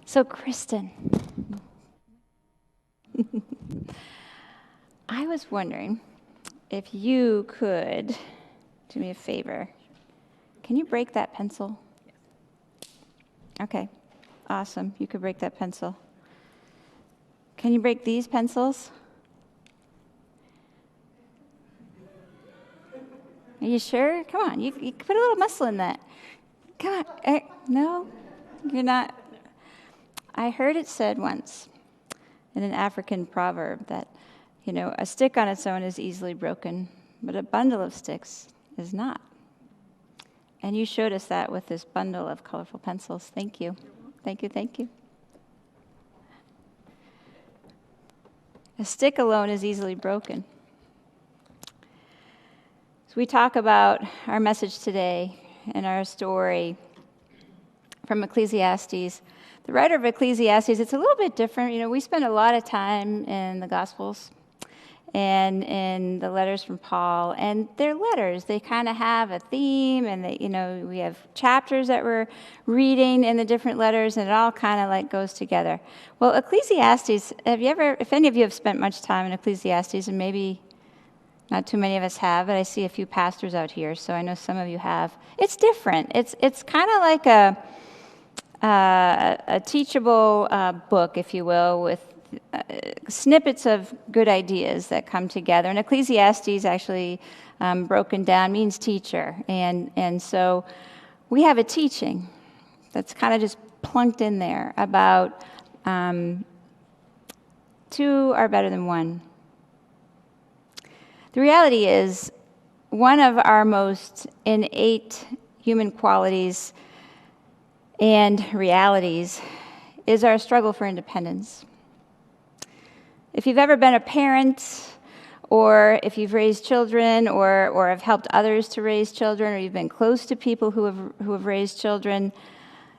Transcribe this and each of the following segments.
So, Kristen, I was wondering if you could do me a favor. Can you break that pencil? Okay, awesome. You could break that pencil. Can you break these pencils? Are you sure? Come on, you put a little muscle in that. Come on. No, you're not. I heard it said once in an African proverb that, a stick on its own is easily broken, but a bundle of sticks is not. And you showed us that with this bundle of colorful pencils. Thank you. Thank you, thank you. A stick alone is easily broken. So we talk about our message today and our story from Ecclesiastes. The writer of Ecclesiastes, it's a little bit different. We spend a lot of time in the Gospels and in the letters from Paul, and they're letters. They kind of have a theme, and we have chapters that we're reading in the different letters, and it all kind of like goes together. Well, Ecclesiastes, if any of you have spent much time in Ecclesiastes, and maybe not too many of us have, but I see a few pastors out here, so I know some of you have. It's different. It's kind of like a teachable book, if you will, with snippets of good ideas that come together. And Ecclesiastes actually broken down means teacher. And so we have a teaching that's kind of just plunked in there about two are better than one. The reality is one of our most innate human qualities and realities is our struggle for independence. If you've ever been a parent, or if you've raised children, or have helped others to raise children, or you've been close to people who have raised children,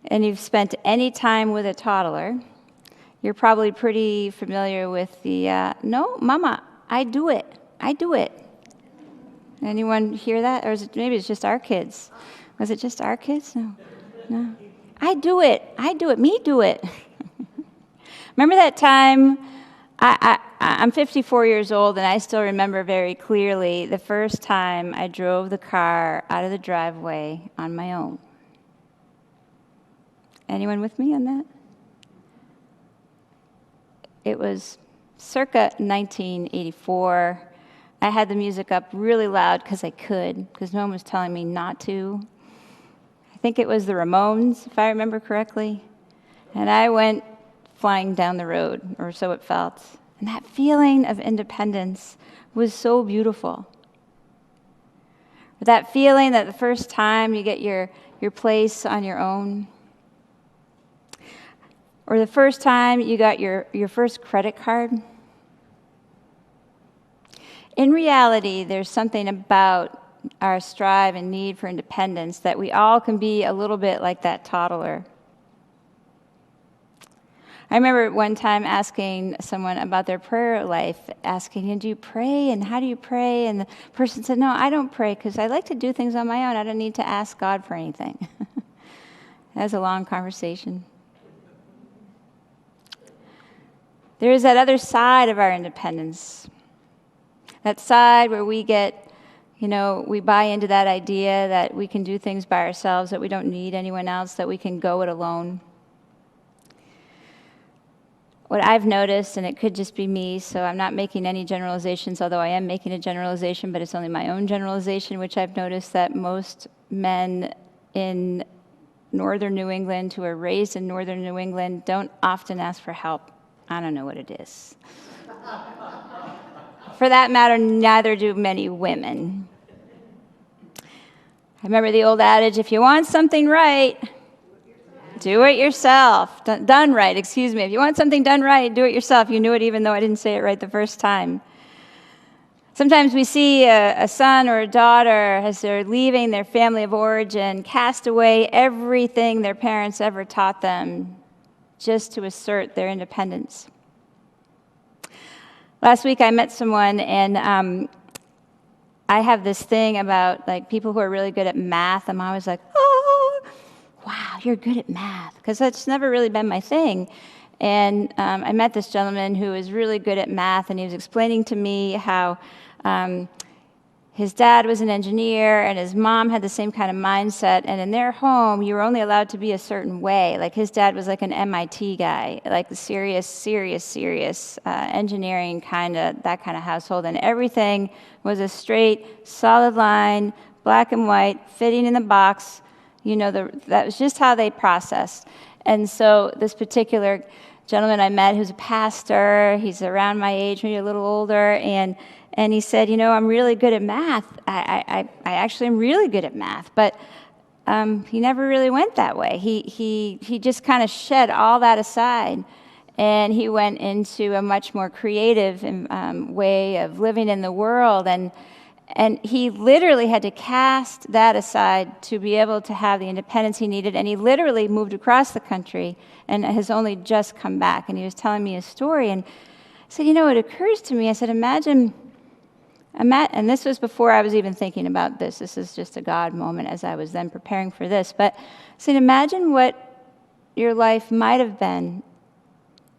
and you've spent any time with a toddler, you're probably pretty familiar with the, no, Mama, I do it. Anyone hear that? Or is it, maybe it's just our kids. Was it just our kids? No. I do it. Me do it. Remember that time? I'm 54 years old, and I still remember very clearly the first time I drove the car out of the driveway on my own. Anyone with me on that? It was circa 1984. I had the music up really loud because I could, because no one was telling me not to. I think it was the Ramones, if I remember correctly. And I went flying down the road, or so it felt. And that feeling of independence was so beautiful. That feeling that the first time you get your place on your own, or the first time you got your first credit card. In reality, there's something about our strive and need for independence that we all can be a little bit like that toddler. I remember one time asking someone about their prayer life, asking, do you pray, and how do you pray? And the person said, no, I don't pray because I like to do things on my own. I don't need to ask God for anything. That was a long conversation. There is that other side of our independence, that side where we get, we buy into that idea that we can do things by ourselves, that we don't need anyone else, that we can go it alone. What I've noticed, and it could just be me, so I'm not making any generalizations, although I am making a generalization, but it's only my own generalization, which I've noticed that most men in northern New England who are raised in northern New England don't often ask for help. I don't know what it is. For that matter, neither do many women. I remember the old adage, if you want something right, do it yourself. Done right, excuse me. If you want something done right, do it yourself. You knew it even though I didn't say it right the first time. Sometimes we see a son or a daughter, as they're leaving their family of origin, cast away everything their parents ever taught them just to assert their independence. Last week I met someone, and I have this thing about like people who are really good at math. I'm always like, wow, you're good at math, because that's never really been my thing. And I met this gentleman who was really good at math, and he was explaining to me how his dad was an engineer, and his mom had the same kind of mindset. And in their home, you were only allowed to be a certain way. Like his dad was like an MIT guy, like the serious engineering that kind of household. And everything was a straight, solid line, black and white, fitting in the box. That was just how they processed. And so this particular gentleman I met, who's a pastor, he's around my age, maybe a little older, and he said, I'm really good at math. I actually am really good at math, but he never really went that way. He just kind of shed all that aside, and he went into a much more creative way of living in the world, and he literally had to cast that aside to be able to have the independence he needed, and he literally moved across the country and has only just come back, and he was telling me a story, and I said, it occurs to me, I said, imagine, and this was before I was even thinking about this. This is just a God moment as I was then preparing for this. But I said, imagine what your life might have been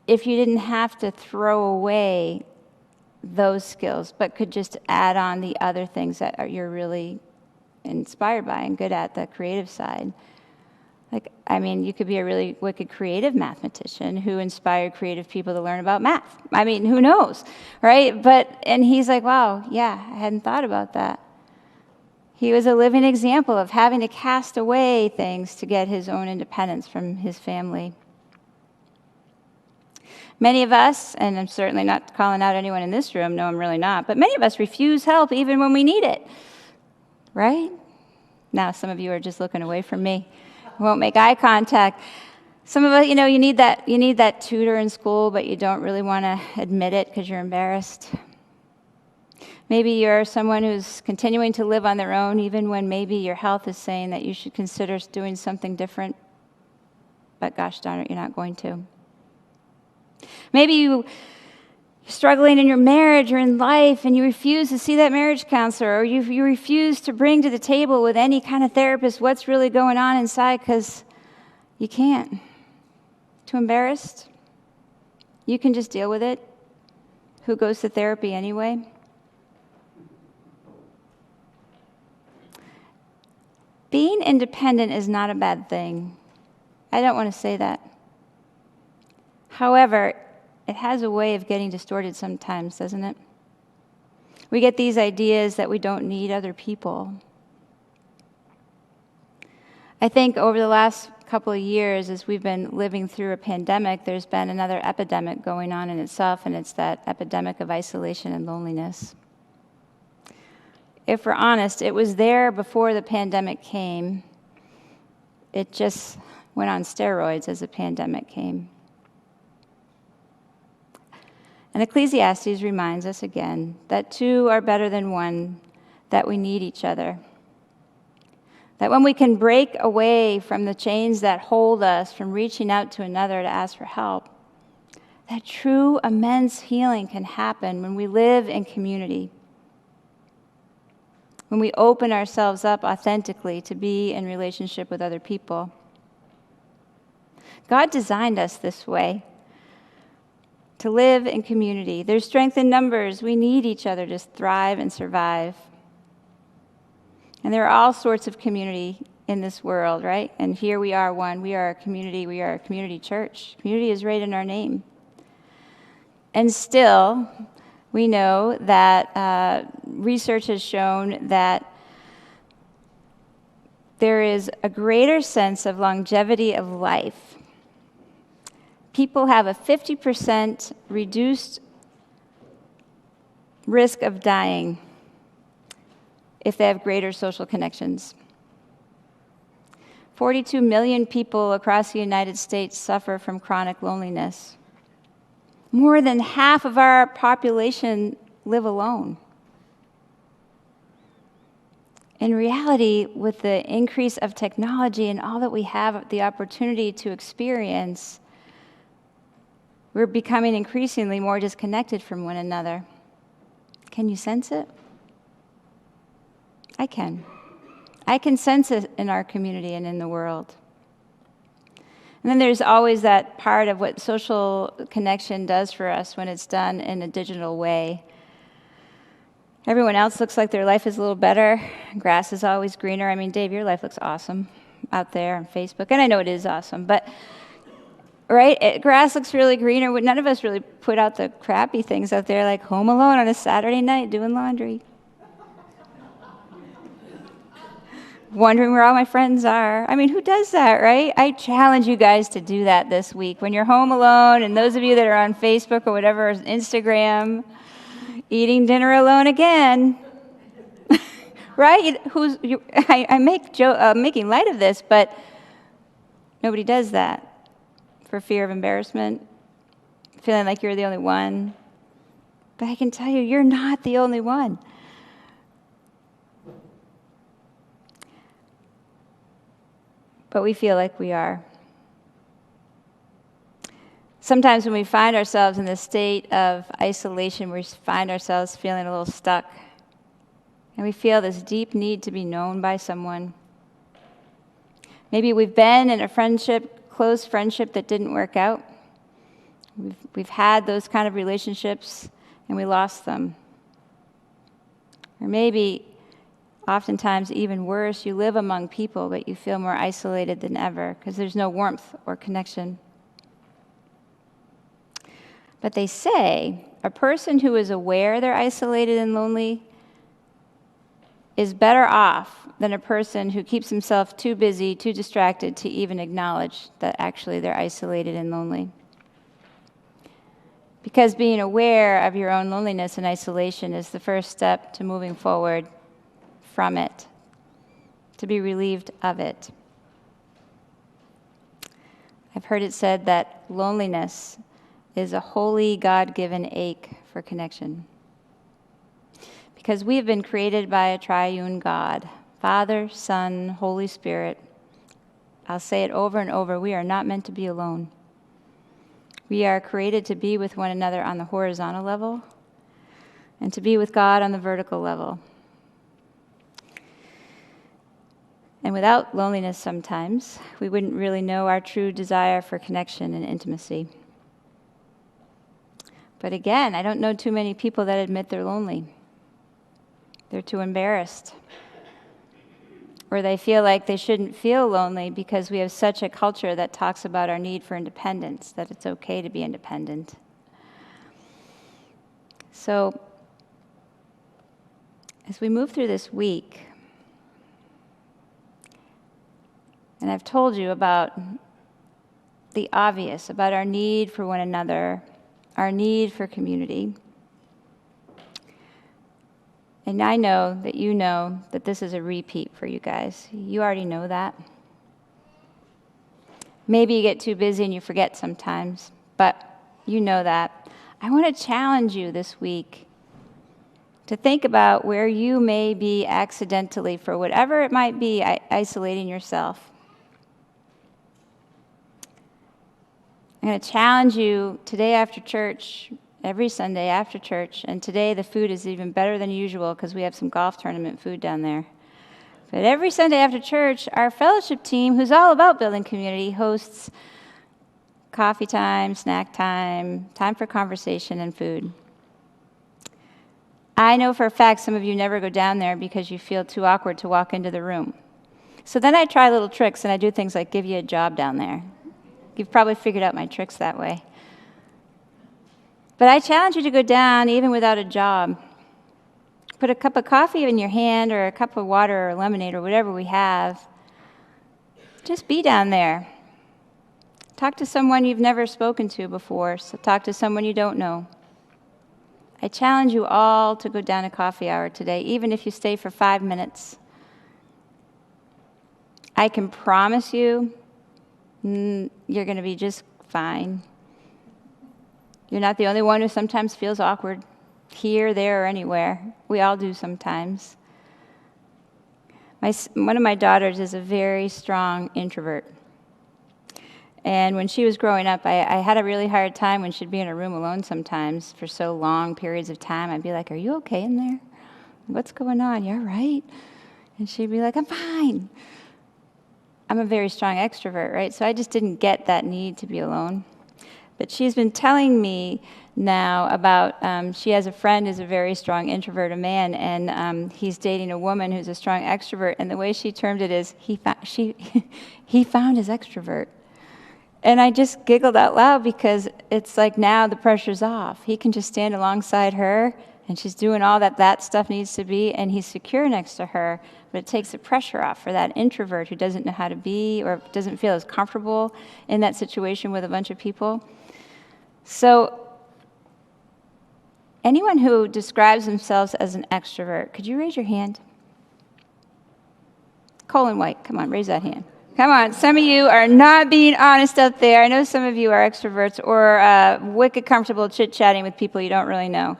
if you didn't have to throw away those skills, but could just add on the other things that you're really inspired by and good at, the creative side. You could be a really wicked creative mathematician who inspired creative people to learn about math. Who knows, right? And he's like, wow, yeah, I hadn't thought about that. He was a living example of having to cast away things to get his own independence from his family. Many of us, and I'm certainly not calling out anyone in this room, no, I'm really not, but many of us refuse help even when we need it, right? Now, some of you are just looking away from me. Won't make eye contact. Some of us, you need that tutor in school, but you don't really want to admit it because you're embarrassed. Maybe you're someone who's continuing to live on their own, even when maybe your health is saying that you should consider doing something different, but gosh darn it, you're not going to. Maybe you're struggling in your marriage or in life, and you refuse to see that marriage counselor, or you refuse to bring to the table with any kind of therapist what's really going on inside because you can't. Too embarrassed? You can just deal with it. Who goes to therapy anyway? Being independent is not a bad thing. I don't want to say that. However, it has a way of getting distorted sometimes, doesn't it? We get these ideas that we don't need other people. I think over the last couple of years, as we've been living through a pandemic, there's been another epidemic going on in itself, and it's that epidemic of isolation and loneliness. If we're honest, it was there before the pandemic came. It just went on steroids as the pandemic came. And Ecclesiastes reminds us again that two are better than one, that we need each other. That when we can break away from the chains that hold us from reaching out to another to ask for help, that true immense healing can happen when we live in community. When we open ourselves up authentically to be in relationship with other people. God designed us this way. To live in community. There's strength in numbers. We need each other to thrive and survive. And there are all sorts of community in this world, right? And here we are one. We are a community. We are a community church. Community is right in our name. And still, we know that research has shown that there is a greater sense of longevity of life. People have a 50% reduced risk of dying if they have greater social connections. 42 million people across the United States suffer from chronic loneliness. More than half of our population live alone. In reality, with the increase of technology and all that we have the opportunity to experience, we're becoming increasingly more disconnected from one another. Can you sense it? I can. I can sense it in our community and in the world. And then there's always that part of what social connection does for us when it's done in a digital way. Everyone else looks like their life is a little better. Grass is always greener. I mean, Dave, your life looks awesome out there on Facebook. And I know it is awesome, but, right? Grass looks really greener. None of us really put out the crappy things out there, like home alone on a Saturday night doing laundry. Wondering where all my friends are. I mean, who does that, right? I challenge you guys to do that this week. When you're home alone, and those of you that are on Facebook or whatever, Instagram, eating dinner alone again, right? I'm making light of this, but nobody does that for fear of embarrassment, feeling like you're the only one. But I can tell you, you're not the only one. But we feel like we are. Sometimes when we find ourselves in this state of isolation, we find ourselves feeling a little stuck. And we feel this deep need to be known by someone. Maybe we've been in a friendship, close friendship that didn't work out. We've had those kind of relationships and we lost them. Or maybe, oftentimes even worse, you live among people, but you feel more isolated than ever because there's no warmth or connection. But they say a person who is aware they're isolated and lonely is better off than a person who keeps himself too busy, too distracted to even acknowledge that actually they're isolated and lonely. Because being aware of your own loneliness and isolation is the first step to moving forward from it, to be relieved of it. I've heard it said that loneliness is a holy, God-given ache for connection. Because we have been created by a triune God, Father, Son, Holy Spirit. I'll say it over and over, we are not meant to be alone. We are created to be with one another on the horizontal level and to be with God on the vertical level. And without loneliness sometimes, we wouldn't really know our true desire for connection and intimacy. But again, I don't know too many people that admit they're lonely. They're too embarrassed. Or they feel like they shouldn't feel lonely because we have such a culture that talks about our need for independence, that it's okay to be independent. So, as we move through this week, and I've told you about the obvious, about our need for one another, our need for community. And I know that this is a repeat for you guys. You already know that. Maybe you get too busy and you forget sometimes, but you know that. I want to challenge you this week to think about where you may be accidentally, for whatever it might be, isolating yourself. I'm going to challenge you today after church, every Sunday after church, and today the food is even better than usual because we have some golf tournament food down there. But every Sunday after church, our fellowship team, who's all about building community, hosts coffee time, snack time, time for conversation and food. I know for a fact some of you never go down there because you feel too awkward to walk into the room. So then I try little tricks and I do things like give you a job down there. You've probably figured out my tricks that way. But I challenge you to go down even without a job. Put a cup of coffee in your hand or a cup of water or lemonade or whatever we have. Just be down there. Talk to someone you've never spoken to before. So talk to someone you don't know. I challenge you all to go down a coffee hour today, even if you stay for 5 minutes. I can promise you, you're going to be just fine. You're not the only one who sometimes feels awkward here, there, or anywhere. We all do sometimes. One of my daughters is a very strong introvert. And when she was growing up, I had a really hard time when she'd be in a room alone sometimes for so long periods of time. I'd be like, "Are you okay in there? What's going on? You all right?" And she'd be like, "I'm fine." I'm a very strong extrovert, right? So I just didn't get that need to be alone. But she's been telling me now about, she has a friend who's a very strong introvert, a man, and he's dating a woman who's a strong extrovert, and the way she termed it is, he found his extrovert. And I just giggled out loud because it's like now the pressure's off. He can just stand alongside her, and she's doing all that stuff needs to be, and he's secure next to her, but it takes the pressure off for that introvert who doesn't know how to be or doesn't feel as comfortable in that situation with a bunch of people. So anyone who describes themselves as an extrovert, could you raise your hand? Colin White, come on, raise that hand. Come on, some of you are not being honest up there. I know some of you are extroverts or wicked comfortable chit-chatting with people you don't really know.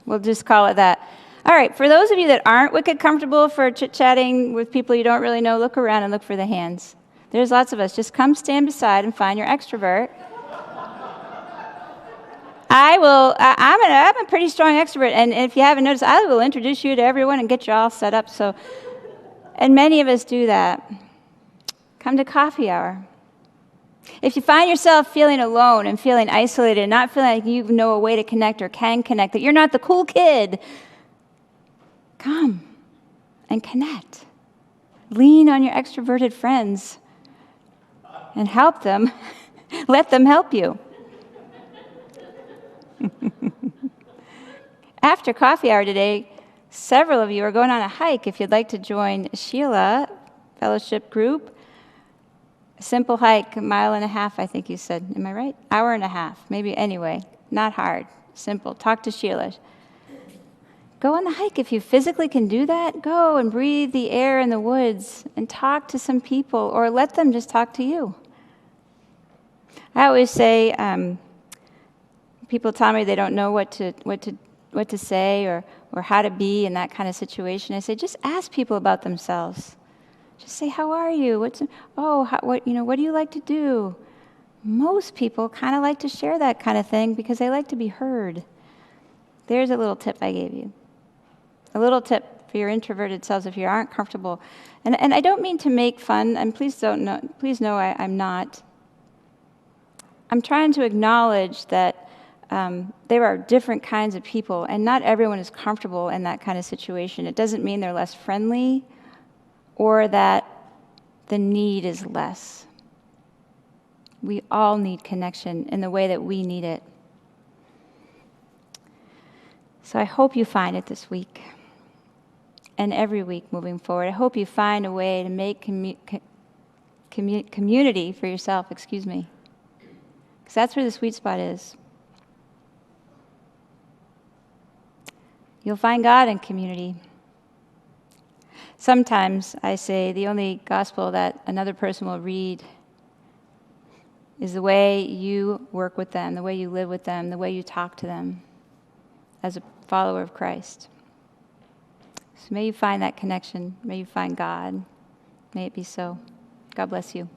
We'll just call it that. All right, for those of you that aren't wicked comfortable for chit-chatting with people you don't really know, look around and look for the hands. There's lots of us. Just come stand beside and find your extrovert. I'm a pretty strong extrovert, and if you haven't noticed, I will introduce you to everyone and get you all set up. And many of us do that. Come to coffee hour. If you find yourself feeling alone and feeling isolated and not feeling like you know a way to connect or can connect, that you're not the cool kid, come and connect. Lean on your extroverted friends and help them. Let them help you. After coffee hour today, several of you are going on a hike. If you'd like to join Sheila Fellowship Group, a simple hike, 1.5 miles, I think you said. Am I right? 1.5 hours, maybe. Anyway, not hard, simple. Talk to Sheila. Go on the hike. If you physically can do that, go and breathe the air in the woods and talk to some people, or let them just talk to you. I always say, people tell me they don't know what to say or how to be in that kind of situation. I say, just ask people about themselves. Just say, how are you? What do you like to do? Most people kind of like to share that kind of thing because they like to be heard. There's a little tip I gave you. A little tip for your introverted selves if you aren't comfortable. And I don't mean to make fun, and please know I'm not. I'm trying to acknowledge that there are different kinds of people, and not everyone is comfortable in that kind of situation. It doesn't mean they're less friendly or that the need is less. We all need connection in the way that we need it. So I hope you find it this week and every week moving forward. I hope you find a way to make community for yourself, because that's where the sweet spot is. You'll find God in community. Sometimes I say the only gospel that another person will read is the way you work with them, the way you live with them, the way you talk to them as a follower of Christ. So may you find that connection. May you find God. May it be so. God bless you.